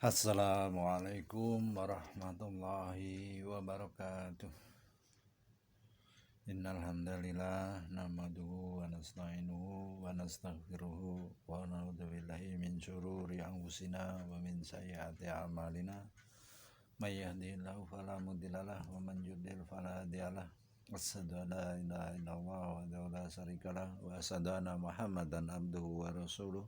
Assalamualaikum warahmatullahi wabarakatuh. Innal hamdalillah nahmaduhu wa nasta'inuhu wa nastaghfiruhu wa na'udzu billahi min syururi anfusina wa min sayyiati a'malina. May yahdihillahu fala mudhillalah wa man yudhlil fala hadiyalah. Asyhadu an la ilaha illallah wahdahu la syarikalah wa asyhadu anna Muhammadan abduhu wa rasuluh.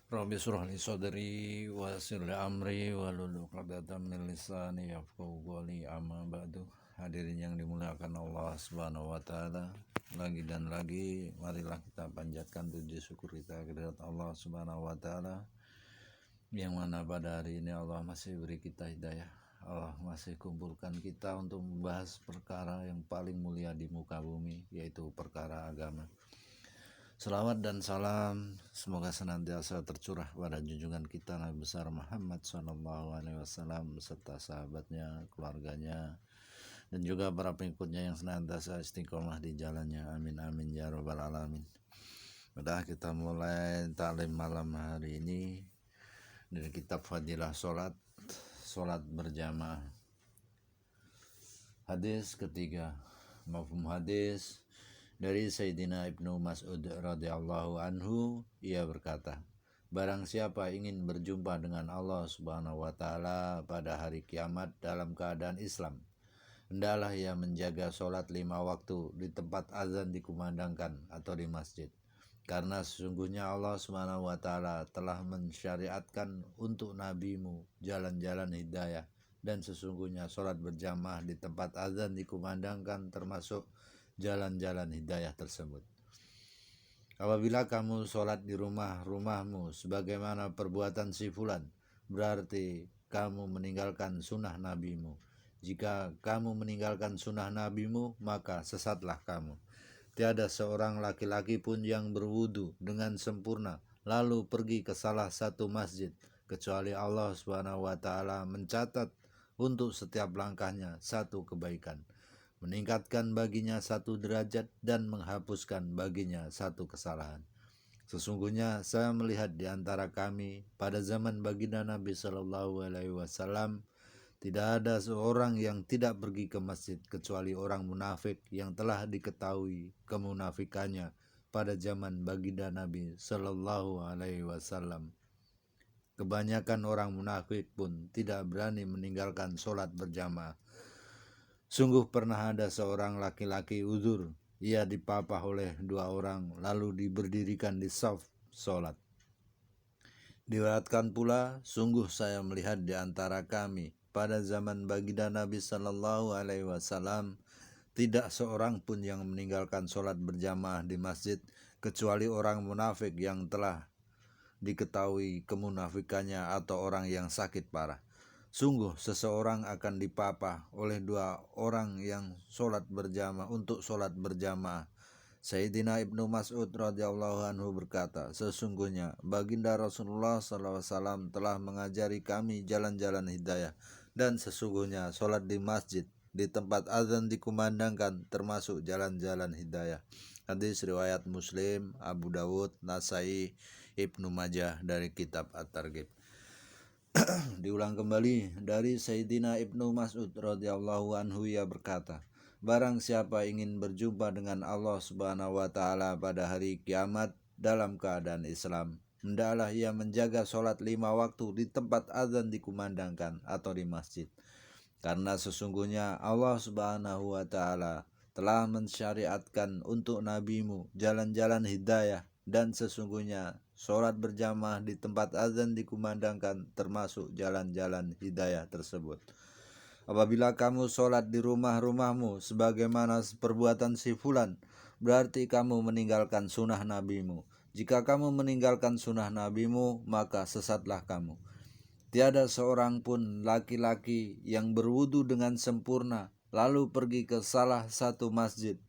Rabbi shrah li sadri wa yassir li amri wahlul 'uqdatam min lisani yafqahu qawli, amma ba'du. Hadirin yang dimuliakan Allah Subhanahu wa taala, lagi dan lagi marilah kita panjatkan puji syukur kita kehadirat Allah Subhanahu wa taala, yang mana pada hari ini Allah masih beri kita hidayah. Allah masih kumpulkan kita untuk membahas perkara yang paling mulia di muka bumi, yaitu perkara agama. Selawat dan salam semoga senantiasa tercurah pada junjungan kita Nabi besar Muhammad SAW beserta sahabatnya, keluarganya, dan juga para pengikutnya yang senantiasa istiqomah di jalannya. Amin amin ya rabbal alamin. Udah, kita mulai taklim malam hari ini dari kitab Fadilah Salat berjamaah. Hadis ketiga, mafhum hadis dari Sayyidina Ibnu Mas'ud radhiyallahu anhu, ia berkata, barang siapa ingin berjumpa dengan Allah Subhanahu wa taala pada hari kiamat dalam keadaan Islam, hendaklah ia menjaga sholat 5 waktu di tempat azan dikumandangkan atau di masjid. Karena sesungguhnya Allah Subhanahu wa taala telah mensyariatkan untuk nabimu jalan-jalan hidayah, dan sesungguhnya sholat berjamaah di tempat azan dikumandangkan termasuk jalan-jalan hidayah tersebut. Apabila kamu sholat di rumahmu sebagaimana perbuatan si fulan, berarti kamu meninggalkan sunnah nabimu. Jika kamu meninggalkan sunnah nabimu, maka sesatlah kamu. Tiada seorang laki-laki pun yang berwudu dengan sempurna lalu pergi ke salah satu masjid, kecuali Allah Subhanahu wa taala mencatat untuk setiap langkahnya satu kebaikan, meningkatkan baginya satu derajat, dan menghapuskan baginya satu kesalahan. Sesungguhnya saya melihat di antara kami pada zaman baginda Nabi SAW, tidak ada seorang yang tidak pergi ke masjid kecuali orang munafik yang telah diketahui kemunafikannya pada zaman baginda Nabi SAW. Kebanyakan orang munafik pun tidak berani meninggalkan sholat berjamaah. Sungguh pernah ada seorang laki-laki uzur, ia dipapah oleh 2 orang lalu diberdirikan di shaf sholat. Diriwayatkan pula, sungguh saya melihat di antara kami pada zaman baginda Nabi SAW, tidak seorang pun yang meninggalkan sholat berjamaah di masjid kecuali orang munafik yang telah diketahui kemunafikannya atau orang yang sakit parah. Sungguh seseorang akan dipapah oleh 2 orang yang sholat berjamaah untuk sholat berjamaah. Sayyidina Ibnu Mas'ud radhiyallahu anhu berkata, sesungguhnya baginda Rasulullah SAW telah mengajari kami jalan-jalan hidayah, dan sesungguhnya sholat di masjid di tempat azan dikumandangkan termasuk jalan-jalan hidayah. Hadis riwayat Muslim, Abu Dawud, Nasai, Ibnu Majah dari kitab At-Targhib. Diulang kembali dari Sayyidina Ibnu Mas'ud radhiyallahu anhu, ia berkata, barang siapa ingin berjumpa dengan Allah Subhanahu wa taala pada hari kiamat dalam keadaan Islam, hendaklah ia menjaga sholat 5 waktu di tempat azan dikumandangkan atau di masjid. Karena sesungguhnya Allah Subhanahu wa taala telah mensyariatkan untuk nabimu jalan-jalan hidayah, dan sesungguhnya sholat berjamaah di tempat azan dikumandangkan termasuk jalan-jalan hidayah tersebut. Apabila kamu sholat di rumahmu sebagaimana perbuatan si fulan, berarti kamu meninggalkan sunnah nabimu. Jika kamu meninggalkan sunnah nabimu, maka sesatlah kamu. Tiada seorang pun laki-laki yang berwudu dengan sempurna lalu pergi ke salah satu masjid,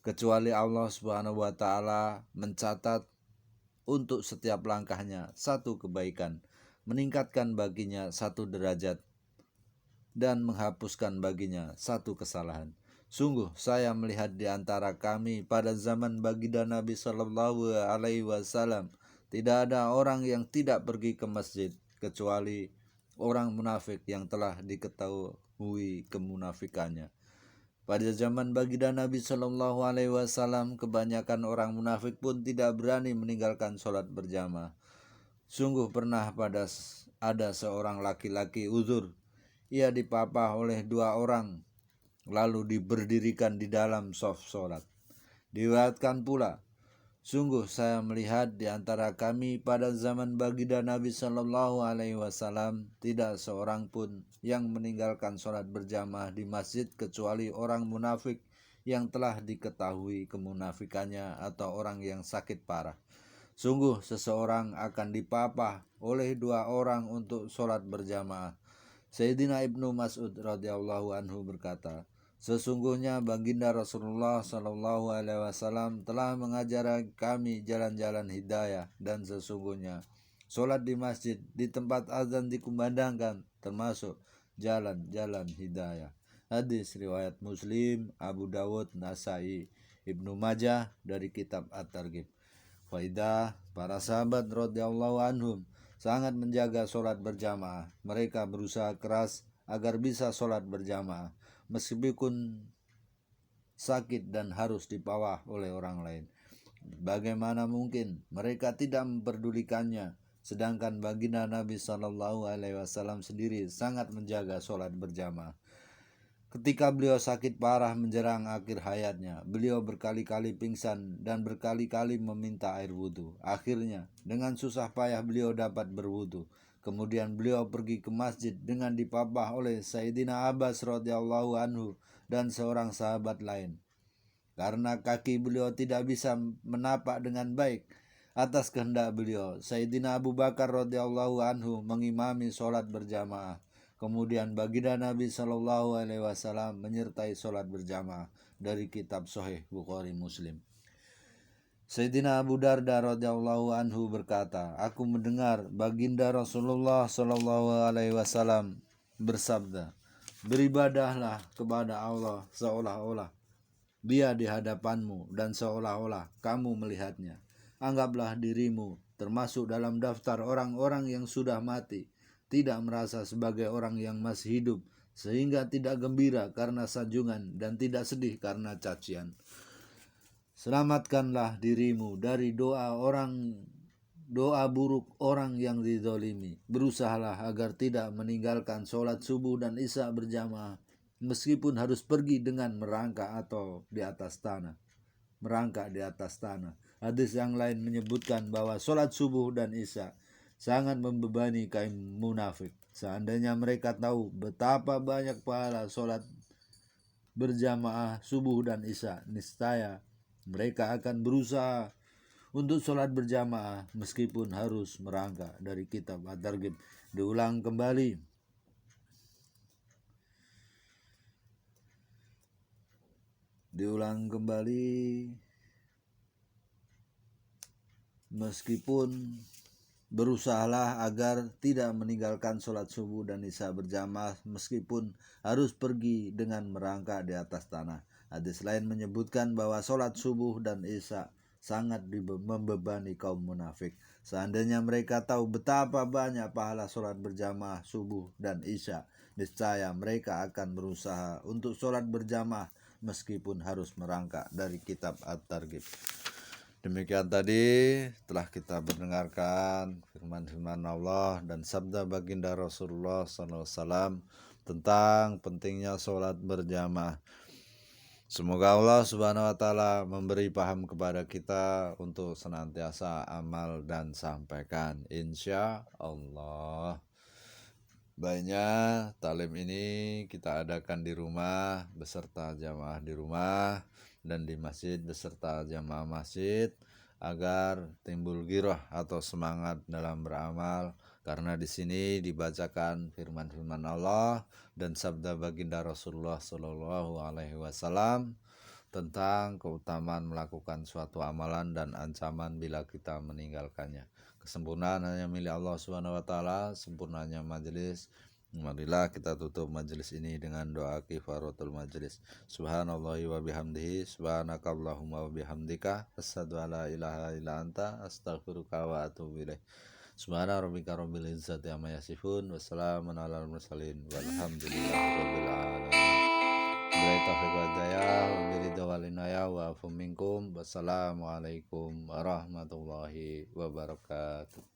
kecuali Allah Subhanahu wa taala mencatat untuk setiap langkahnya satu kebaikan, meningkatkan baginya satu derajat, dan menghapuskan baginya satu kesalahan. Sungguh saya melihat di antara kami pada zaman baginda Nabi SAW, tidak ada orang yang tidak pergi ke masjid kecuali orang munafik yang telah diketahui kemunafikannya. Pada zaman baginda Nabi Shallallahu Alaihi Wasallam, kebanyakan orang munafik pun tidak berani meninggalkan sholat berjamaah. Sungguh pernah ada seorang laki-laki uzur, ia dipapah oleh dua orang, lalu diberdirikan di dalam shaf sholat. Diriwayatkan pula, sungguh saya melihat di antara kami pada zaman baginda Nabi Shallallahu Alaihi Wasallam tidak seorang pun yang meninggalkan sholat berjamaah di masjid kecuali orang munafik yang telah diketahui kemunafikannya atau orang yang sakit parah. Sungguh seseorang akan dipapah oleh dua orang untuk sholat berjamaah. Sayyidina Ibnu Mas'ud radhiyallahu anhu berkata, sesungguhnya baginda Rasulullah Shallallahu Alaihi Wasallam telah mengajari kami jalan-jalan hidayah, dan sesungguhnya sholat di masjid di tempat azan dikumandangkan termasuk jalan-jalan hidayah. Hadis riwayat Muslim, Abu Dawud, Nasai, Ibnu Majah dari kitab At-Targhib. Faidah, para sahabat radhiyallahu anhum sangat menjaga sholat berjamaah. Mereka berusaha keras agar bisa sholat berjamaah meskipun sakit dan harus dipawah oleh orang lain. Bagaimana mungkin mereka tidak memperdulikannya, sedangkan baginda Nabi Shallallahu Alaihi Wasallam sendiri sangat menjaga sholat berjamaah. Ketika beliau sakit parah menjelang akhir hayatnya, beliau berkali-kali pingsan dan berkali-kali meminta air wudhu. Akhirnya, dengan susah payah beliau dapat berwudhu. Kemudian beliau pergi ke masjid dengan dipapah oleh Sayyidina Abbas radhiyallahu anhu dan seorang sahabat lain. Karena kaki beliau tidak bisa menapak dengan baik atas kehendak beliau, Sayyidina Abu Bakar radhiyallahu anhu mengimami sholat berjamaah. Kemudian baginda Nabi Shallallahu Alaihi Wasallam menyertai sholat berjamaah dari kitab Sahih Bukhari Muslim. Sayyidina Abu Darda radhiyallahu anhu berkata, aku mendengar baginda Rasulullah Shallallahu Alaihi Wasallam bersabda, beribadahlah kepada Allah seolah-olah Dia di hadapanmu dan seolah-olah kamu melihatnya. Anggaplah dirimu termasuk dalam daftar orang-orang yang sudah mati, tidak merasa sebagai orang yang masih hidup, sehingga tidak gembira karena sanjungan dan tidak sedih karena cacian. Selamatkanlah dirimu dari doa buruk orang yang dizalimi. Berusahalah agar tidak meninggalkan sholat subuh dan isya berjamaah, meskipun harus pergi dengan merangkak di atas tanah. Hadis yang lain menyebutkan bahwa sholat subuh dan isya sangat membebani kaum munafik. Seandainya mereka tahu betapa banyak pahala sholat berjamaah subuh dan isya, niscaya mereka akan berusaha untuk sholat berjamaah meskipun harus merangkak. Dari kitab At-Targhib. Diulang kembali, meskipun berusahalah agar tidak meninggalkan sholat subuh dan isya berjamaah meskipun harus pergi dengan merangkak di atas tanah. Hadis lain menyebutkan bahwa sholat subuh dan isya sangat membebani kaum munafik. Seandainya mereka tahu betapa banyak pahala sholat berjamaah subuh dan isya, niscaya mereka akan berusaha untuk sholat berjamaah meskipun harus merangkak. Dari kitab At-Targhib. Demikian tadi telah kita mendengarkan firman-firman Allah dan sabda baginda Rasulullah SAW tentang pentingnya sholat berjamaah. Semoga Allah Subhanahu wa Ta'ala memberi paham kepada kita untuk senantiasa amal dan sampaikan, insya Allah. Baiknya talim ini kita adakan di rumah beserta jamaah di rumah dan di masjid beserta jamaah masjid agar timbul giroh atau semangat dalam beramal, karena di sini dibacakan firman-firman Allah dan sabda baginda Rasulullah Shallallahu Alaihi Wasallam tentang keutamaan melakukan suatu amalan dan ancaman bila kita meninggalkannya. Kesempurnaan hanya milik Allah Subhanahu wa Ta'ala, sempurnanya majelis. Marilah kita tutup majelis ini dengan doa kifaratul majelis. Subhanallahi wa bihamdihi, subhanakallahumma wa bihamdika, asyhadu alla ilaha illa anta, astaghfiruka wa atubu ilaik. Subhana rabbika rabbil izzati amma yasifun. Wassalamun alal mursalin. Walhamdulillahi rabbil alamin. Billahi taufiq wal hidayah. Wabillahi wal inayah wa afu minkum. Wassalamualaikum warahmatullahi wabarakatuh.